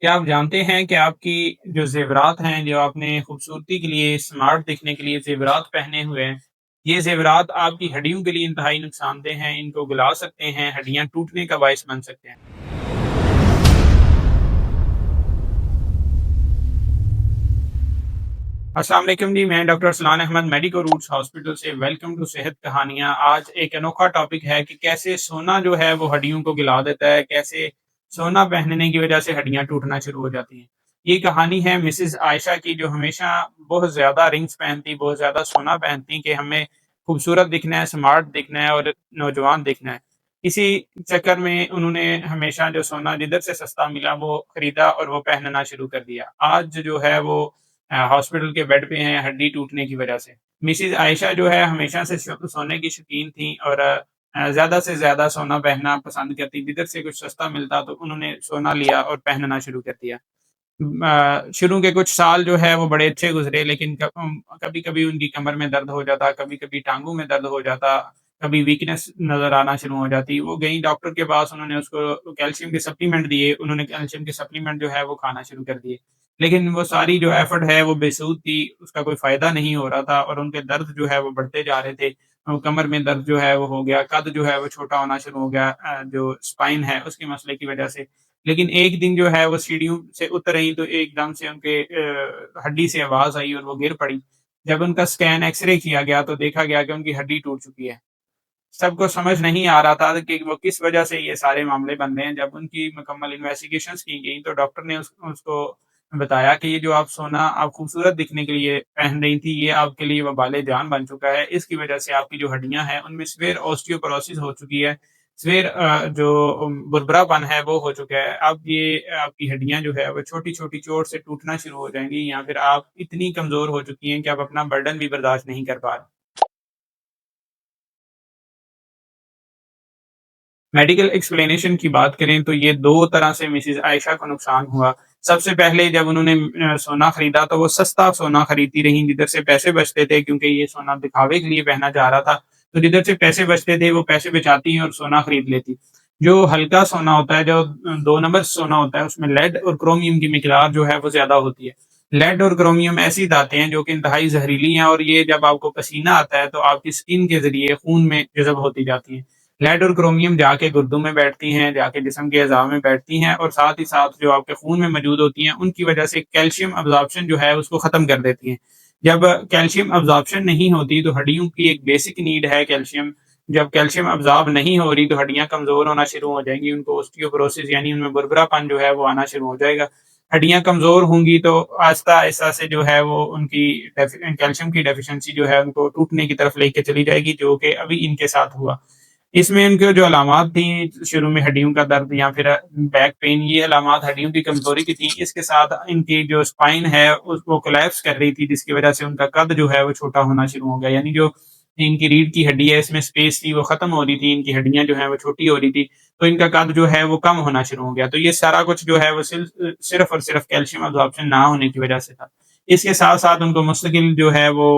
क्या आप जानते हैं कि आपकी जो ज़ेवरात हैं, जो आपने खूबसूरती के लिए, स्मार्ट दिखने के लिए ज़ेवरात पहने हुए हैं, ये ज़ेवरात आपकी हड्डियों के लिए इंतहाई नुकसानदेह हैं, इनको गला सकते हैं, हड्डियाँ टूटने का बायस बन सकते हैं। अस्सलाम वालेकुम जी, मैं doctor Salan Ahmed medico roots hospital से वेलकम टू सेहत कहानियाँ। आज एक अनोखा टॉपिक है कि कैसे सोना जो है वो हड्डियों को गला देता है, कैसे सोना पहनने की वजह से हड्डियाँ टूटना शुरू हो जाती हैं। ये कहानी है मिसेज़ आयशा की, जो हमेशा बहुत ज़्यादा रिंग्स पहनती, बहुत ज़्यादा सोना पहनती कि हमें खूबसूरत दिखना है, स्मार्ट दिखना है और नौजवान दिखना है। इसी चक्कर में उन्होंने हमेशा जो सोना जिधर से सस्ता मिला वो खरीदा और वो पहनना शुरू कर दिया। आज जो है वो हॉस्पिटल के बेड पे हैं हड्डी टूटने की वजह से। मिसेज़ आयशा जो है हमेशा से सोने की शौकीन थीं और ज़्यादा से ज़्यादा सोना पहनना पसंद करती। जिधर से कुछ सस्ता मिलता तो उन्होंने सोना लिया और पहनना शुरू कर दिया। शुरू के कुछ साल जो है वो बड़े अच्छे गुज़रे, लेकिन कभी-कभी उनकी कमर में दर्द हो जाता, कभी-कभी टाँगों में दर्द हो जाता, कभी वीकनेस नज़र आना शुरू हो जाती। वो गईं डॉक्टर के पास, उन्होंने उसको कैल्शियम के सप्लीमेंट दिए, उन्होंने कैल्शियम के सप्लीमेंट जो है वो खाना शुरू कर दिए। लेकिन वो सारी जो एफ़र्ट है वो बेसूध थी, उसका कोई फ़ायदा नहीं हो रहा था और उनके दर्द जो है वो बढ़ते जा रहे थे। कमर में दर्द जो है वो हो गया, कद जो है वो छोटा होना शुरू हो गया, जो स्पाइन है उसके मसले की वजह से। लेकिन एक दिन जो है वो सीढ़ियों से उतर रही तो एकदम से उनके हड्डी से आवाज़ आई और वो गिर पड़ी। जब उनका स्कैन एक्स-रे किया गया तो देखा गया कि उनकी हड्डी टूट चुकी है। सबको समझ नहीं आ रहा था कि वो किस वजह से ये सारे मामले बन रहे हैं। जब उनकी मुकम्मल इन्वेस्टिगेशंस की गई तो डॉक्टर ने उसको बताया कि ये जो आप सोना आप खूबसूरत दिखने के लिए पहन रही थी, ये आपके लिए वबाल जान बन चुका है। इसकी वजह से आपकी जो हड्डियाँ हैं उनमें सिवियर ऑस्टियोपोरोसिस हो चुकी है। सिवियर जो बुरबरापन है वो हो चुका है। अब ये आपकी हड्डियाँ जो है वो छोटी-छोटी चोट से टूटना शुरू हो जाएँगी, या फिर आप इतनी कमज़ोर हो चुकी हैं कि आप अपना बर्डन भी बर्दाश्त नहीं कर पा रही। मेडिकल एक्सप्लेनेशन की बात करें तो ये 2 तरह से मिसेज़ आयशा को नुकसान हुआ। सबसे पहले जब उन्होंने सोना खरीदा तो वो सस्ता सोना खरीदती रहीं, जिधर से पैसे बचते थे, क्योंकि ये सोना दिखावे के लिए पहना जा रहा था। तो जिधर से पैसे बचते थे वो पैसे बचाती हैं और सोना खरीद लेती। जो हल्का सोना होता है, जो 2 नंबर सोना होता है, उसमें लेड और क्रोमियम की मिकदार जो है वो ज़्यादा होती है। लेड और क्रोमियम ऐसी धातें हैं जो कि इंतहाई ज़हरीली हैं और ये जब आपको पसीना आता है तो आपकी स्किन के ज़रिए खून में जज़ब होती जाती हैं। लेड और क्रोमियम जाके गुर्दों में बैठती हैं, जाके जिस्म के अज़ा में बैठती हैं और साथ ही साथ जो आपके खून में मौजूद होती हैं, उनकी वजह से कैल्शियम अब्ज़ॉर्प्शन जो है उसको ख़त्म कर देती हैं। जब कैल्शियम अब्ज़ॉर्प्शन नहीं होती तो हड्डियों की एक बेसिक नीड है कैल्शियम, जब कैल्शियम अब्ज़ॉर्ब नहीं हो रही तो हड्डियाँ कमज़ोर होना शुरू हो जाएँगी, उनको ऑस्टियोपोरोसिस यानी उनमें बुरबुरापन जो है वो आना शुरू हो जाएगा। हड्डियाँ कमज़ोर होंगी तो आहिस्ता-आहिस्ता से जो है वो उनकी कैल्शियम की डेफ़िशिएंसी जो है उनको टूटने की तरफ लेके चली जाएगी, जो कि अभी इनके साथ हुआ। इसमें इनके जो अलामात थी, शुरू में हड्डियों का दर्द या फिर बैक पेन, ये अलामात हड्डियों की कमज़ोरी की थी। इसके साथ इनकी जो स्पाइन है वो कोलैप्स कर रही थी, जिसकी वज़ह से उनका कद जो है वो छोटा होना शुरू हो गया। यानी जो इनकी रीढ़ की हड्डी है, इसमें स्पेस थी वो ख़त्म हो रही थी, इनकी हड्डियाँ जो हैं वो छोटी हो रही थी, तो इनका कद जो है वो कम होना शुरू हो गया। तो ये सारा कुछ जो है वो सिर्फ़ और सिर्फ़ कैल्शियम अब्ज़ॉर्प्शन ना होने की वज़ह से था। इसके साथ-साथ उनको मुस्तकिल जो है वो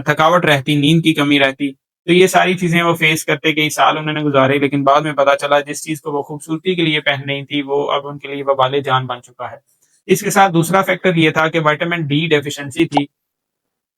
थकावट रहती, नींद की कमी रहती। तो ये सारी चीज़ें वो फ़ेस करते कई साल उन्होंने गुज़ारे, लेकिन बाद में पता चला जिस चीज़ को वो खूबसूरती के लिए पहन रही थी, वो अब उनके लिए वबाल जान बन चुका है। इसके साथ दूसरा फैक्टर ये था कि विटामिन डी डेफ़िशिएंसी थी।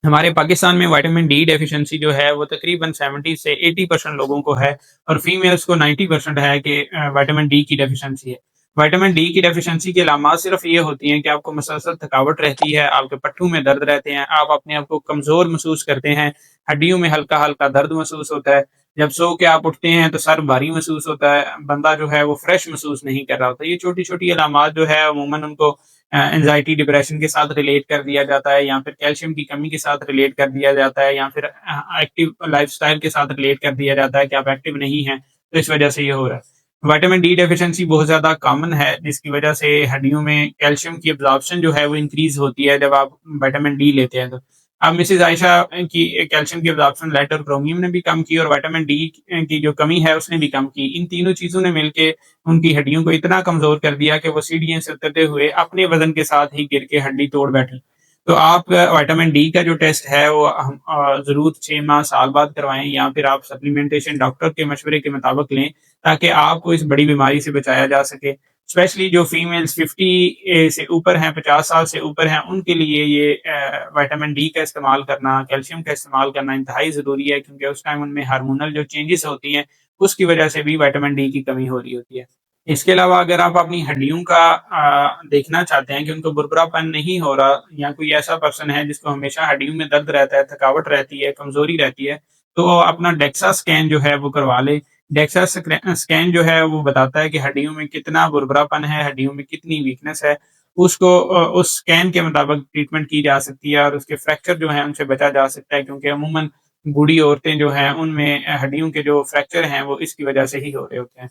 हमारे पाकिस्तान में विटामिन डी डेफ़िशिएंसी जो है वो तकरीबन 70 से 80% लोगों को है और फीमेल्स को 90% है कि विटामिन डी की डेफ़िशिएंसी है। विटामिन डी की डेफ़िशिएंसी की अलामात सिर्फ़ ये होती हैं कि आपको मुसलसल थकावट रहती है, आपके पट्टों में दर्द रहते हैं, आप अपने आप को कमज़ोर महसूस करते हैं, हड्डियों में हल्का-हल्का दर्द महसूस होता है। जब सो के आप उठते हैं तो सर भारी महसूस होता है, बंदा जो है वो फ्रेश महसूस नहीं कर रहा होता। ये छोटी-छोटी अलामात जो है अमूमन उनको एंग्ज़ायटी, डिप्रेशन के साथ रिलेट कर दिया जाता है, या फिर कैल्शियम की कमी के साथ रिलेट कर दिया जाता है, या फिर एक्टिव लाइफ़स्टाइल के साथ रिलेट कर दिया जाता है कि आप एक्टिव नहीं हैं, तो इस वजह से ये हो रहा है। विटामिन डी डेफ़िशिएंसी बहुत ज़्यादा कॉमन है, जिसकी वजह से हड्डियों में कैल्शियम की अब्ज़ॉर्प्शन जो है वो इंक्रीज़ होती है जब आप विटामिन डी लेते हैं तो। अब मिसेज़ आयशा की कैल्शियम की अब्ज़ॉर्प्शन लेड और क्रोमियम ने भी कम की और विटामिन डी की जो कमी है उसने भी कम की। इन तीनों चीज़ों ने मिलके उनकी हड्डियों को इतना कमज़ोर कर दिया कि वो सीढ़ियों से उतरते हुए अपने वज़न के साथ ही गिर के हड्डी तोड़ बैठी। तो आप विटामिन डी का जो टेस्ट है वो हम ज़रूर 6 माह, साल बाद करवाएँ, या फिर आप सप्लीमेंटेशन डॉक्टर के मशवरे के मुताबिक लें, ताकि आपको इस बड़ी बीमारी से बचाया जा सके। اسپیشلی جو فیمیلز 50 سے اوپر ہیں، 50 سال سے اوپر ہیں، ان کے لیے یہ وائٹامن ڈی کا استعمال کرنا، کیلشیم کا استعمال کرنا انتہائی ضروری ہے، کیونکہ اس ٹائم ان میں ہارمونل جو چینجز ہوتی ہیں اس کی وجہ سے بھی وائٹامن ڈی کی کمی ہو رہی ہوتی ہے۔ اس کے علاوہ اگر آپ اپنی ہڈیوں کا دیکھنا چاہتے ہیں کہ ان کو بربرا پن نہیں ہو رہا، یا کوئی ایسا پرسن ہے جس کو ہمیشہ ہڈیوں میں درد رہتا ہے، تھکاوٹ رہتی ہے، کمزوری رہتی ہے، تو اپنا ڈیکسا اسکین جو ہے وہ کروا لے۔ ڈیکسا اسکین جو ہے وہ بتاتا ہے کہ ہڈیوں میں کتنا بربرا پن ہے، ہڈیوں میں کتنی ویکنس ہے، اس کو اس اسکین کے مطابق ٹریٹمنٹ کی جا سکتی ہے، اور اس کے فریکچر جو ہیں ان سے بچا جا سکتا ہے، کیونکہ عموماً بوڑھی عورتیں جو ہیں ان میں ہڈیوں کے جو فریکچر ہیں وہ اس کی وجہ سے ہی ہو رہے ہوتے ہیں۔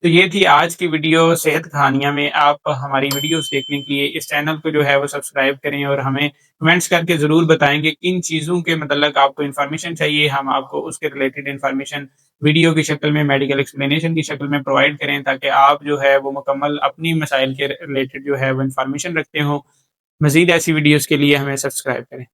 تو یہ تھی آج کی ویڈیو صحت کہانیاں میں۔ آپ ہماری ویڈیوز دیکھنے کے لیے اس چینل کو جو ہے وہ سبسکرائب کریں، اور ہمیں کمنٹس کر کے ضرور بتائیں کہ کن چیزوں کے متعلق آپ کو انفارمیشن چاہیے، ہم آپ کو اس کے ریلیٹڈ انفارمیشن ویڈیو کی شکل میں، میڈیکل ایکسپلینیشن کی شکل میں پرووائڈ کریں، تاکہ آپ جو ہے وہ مکمل اپنی مسائل کے ریلیٹڈ جو ہے وہ انفارمیشن رکھتے ہوں۔ مزید ایسی ویڈیوز کے لیے ہمیں سبسکرائب کریں۔